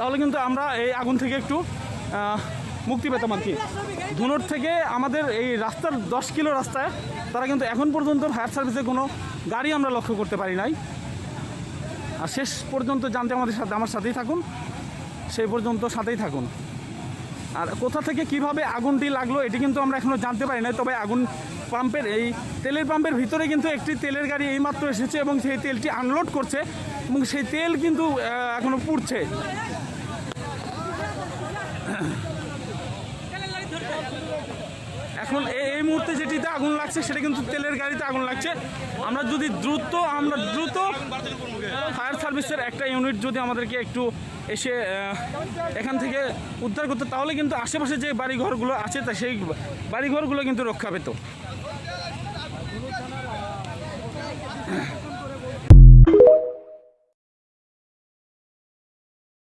তাহলে কিন্তু আমরা এই আগুন থেকে একটু মুক্তি পেতাম আর কি। ধুনট থেকে আমাদের এই রাস্তার 10 কিলো রাস্তায় তারা কিন্তু এখন পর্যন্ত ফায়ার সার্ভিসের কোনো গাড়ি আমরা লক্ষ্য করতে পারি নাই। আর শেষ পর্যন্ত জানতে আমার সাথেই থাকুন, সেই পর্যন্ত সাথেই থাকুন। আর কোথা থেকে কিভাবে আগুনটি লাগলো এটি কিন্তু আমরা এখনও জানতে পারি না। তবে আগুন পাম্পের এই তেলের পাম্পের ভিতরে কিন্তু একটি তেলের গাড়ি এইমাত্র এসেছে এবং সেই তেলটি আনলোড করছে এবং সেই তেল কিন্তু এখনও পুড়ছে। এখন এই মুহূর্তে যেটিতে আগুন লাগছে সেটা কিন্তু তেলের গাড়িতে আগুন লাগছে। আমরা দ্রুত ফায়ার সার্ভিসের একটা ইউনিট যদি আমাদেরকে একটু এসে এখান থেকে উদ্ধার করতে, তাহলে কিন্তু আশেপাশে যে বাড়িঘরগুলো আছে তা সেই বাড়িঘরগুলো কিন্তু রক্ষা পেত।